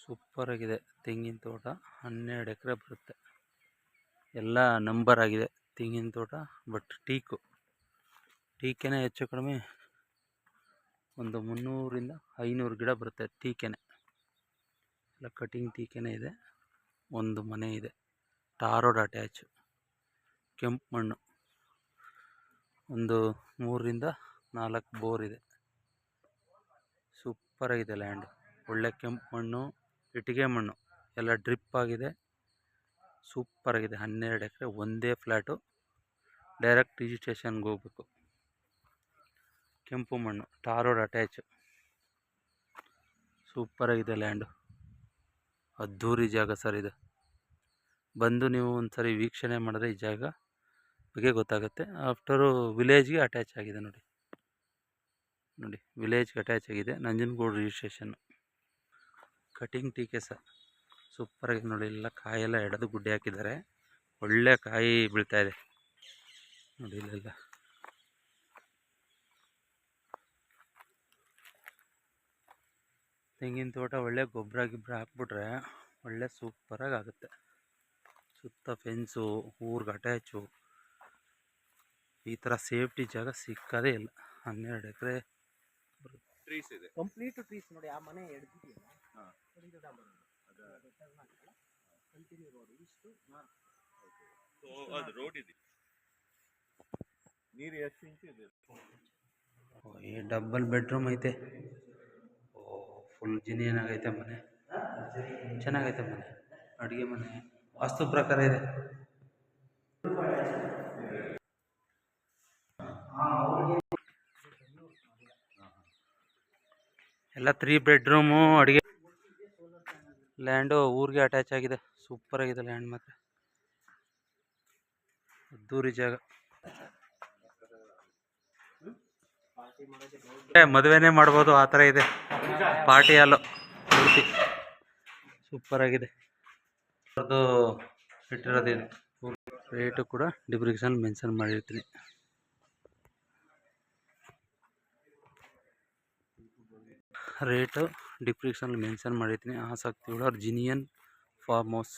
Super ಆಗಿದೆ ತೆಂಗಿನ ತೋಟ. 12 ಎಕರೆ ಬರುತ್ತೆ. ಎಲ್ಲ ನಂಬರ್ ಆಗಿದೆ ತೆಂಗಿನ ತೋಟ. ಬಟ್ ಟೀಕೆನೆ ಹೆಚ್ಚು ಕಡಿಮೆ ಒಂದು 300ರಿಂದ 500 ಗಿಡ ಬರುತ್ತೆ. ಟೀಕೆನೆ ಎಲ್ಲ ಕಟಿಂಗ್ ಟೀಕೆನೆ ಇದೆ. ಒಂದು ಮನೆ ಇದೆ, ಟಾರ್ ರೋಡ್ ಅಟ್ಯಾಚ್, ಕೆಂಪು ಮಣ್ಣು, ಒಂದು 3ರಿಂದ 4 ಬೋರ್ ಇದೆ. ಸೂಪರ್ ಆಗಿದೆ ಲ್ಯಾಂಡ್. ಒಳ್ಳೆ ಕೆಂಪು ಮಣ್ಣು, ಇಟ್ಟಿಗೆ ಮಣ್ಣು, ಎಲ್ಲ ಡ್ರಿಪ್ ಆಗಿದೆ. ಸೂಪರ್ ಆಗಿದೆ. 12 ಎಕರೆ ಒಂದೇ ಫ್ಲ್ಯಾಟು. ಡೈರೆಕ್ಟ್ ರಿಜಿಸ್ಟ್ರೇಷನ್ಗೆ ಹೋಗ್ಬೇಕು. ಕೆಂಪು ಮಣ್ಣು, ಟಾರ್ ರೋಡ್ ಅಟ್ಯಾಚ್. ಸೂಪರ್ ಆಗಿದೆ ಲ್ಯಾಂಡು. ಅದ್ಧೂರಿ ಜಾಗ ಸರ್ ಇದು. ಬಂದು ನೀವು ಒಂದ್ಸರಿ ವೀಕ್ಷಣೆ ಮಾಡಿದ್ರೆ ಈ ಜಾಗ ಬಗ್ಗೆ ಗೊತ್ತಾಗುತ್ತೆ. ಆಫ್ಟರು ವಿಲೇಜ್ಗೆ ಅಟ್ಯಾಚ್ ಆಗಿದೆ ನೋಡಿ. ವಿಲೇಜ್ಗೆ ಅಟ್ಯಾಚ್ ಆಗಿದೆ. ನಂಜನಗೂಡು ರಿಜಿಸ್ಟ್ರೇಷನ್. ಕಟಿಂಗ್ ಟೀಕೆ ಸರ್. ಸೂಪರಾಗಿ ನೋಡಿ. ಎಲ್ಲ ಕಾಯೆಲ್ಲ ಎಡೆದು ಗುಡ್ಡೆ ಹಾಕಿದ್ದಾರೆ. ಒಳ್ಳೆ ಕಾಯಿ ಬೀಳ್ತಾ ಇದೆ ನೋಡಿ. ಇಲ್ಲೆಲ್ಲ ತೆಂಗಿನ ತೋಟ ಒಳ್ಳೆ ಗೊಬ್ಬರ ಹಾಕ್ಬಿಟ್ರೆ ಒಳ್ಳೆ ಸೂಪರಾಗಿ ಆಗುತ್ತೆ. ಸುತ್ತ ಫೆನ್ಸು, ಊರ್ಗೆ ಅಟ್ಯಾಚು. ಈ ಥರ ಸೇಫ್ಟಿ ಜಾಗ ಸಿಕ್ಕದೇ ಇಲ್ಲ. 12 ಎಕರೆ ಟ್ರೀಸ್ ಇದೆ. ಕಂಪ್ಲೀಟ್ ಟ್ರೀಸ್ ನೋಡಿ. ಆ ಮನೆ ಎಡ್ದಿದೆಯಲ್ಲ, ಕಂಟಿನ್ಯೂ ರೋಡ್ ಇಷ್ಟು. ಅದು ರೋಡ್ ಇದೆ. ನೀರು ಎಷ್ಟು ಇಂಚು ಇದೆ? ಈ ಡಬಲ್ ಬೆಡ್ರೂಮ್ ಐತೆ. ಫುಲ್ ಜಿನಿಯನಾಗೈತೆ ಮನೆ. ಚೆನ್ನಾಗೈತೆ ಮನೆ. ಅಡುಗೆ ಮನೆ ವಾಸ್ತು ಪ್ರಕಾರ ಇದೆ. ಎಲ್ಲ 3 ಬೆಡ್ರೂಮು, ಅಡುಗೆ ಲ್ಯಾಂಡು ಊರಿಗೆ ಅಟ್ಯಾಚ್ ಆಗಿದೆ. ಸೂಪರ್ ಆಗಿದೆ ಲ್ಯಾಂಡ್ ಮಾತ್ರ. ಅದ್ದೂರಿ ಜಾಗ. ಮದುವೆನೇ ಮಾಡ್ಬೋದು ಆ ಥರ ಇದೆ. ಪಾರ್ಟಿ ಹಾಲು ಪೂರ್ತಿ ಸೂಪರ್ ಆಗಿದೆ. ಅದು ಇಟ್ಟಿರೋದಿದೆ. ರೇಟು ಕೂಡ ಡಿಸ್ಕ್ರಿಪ್ಷನ್ ಮೆನ್ಷನ್ ಮಾಡಿರ್ತೀನಿ. ರೇಟು ಡಿಸ್ಕ್ರಿಪ್ಷನ್ ಮೆನ್ಷನ್ ಮಾಡಿರ್ತೀನಿ. ಆಸಕ್ತಿ ಉಳ್ಳೋರು ಜಿನಿಯನ್ ಫಾರ್ಮ್ ಹೌಸ್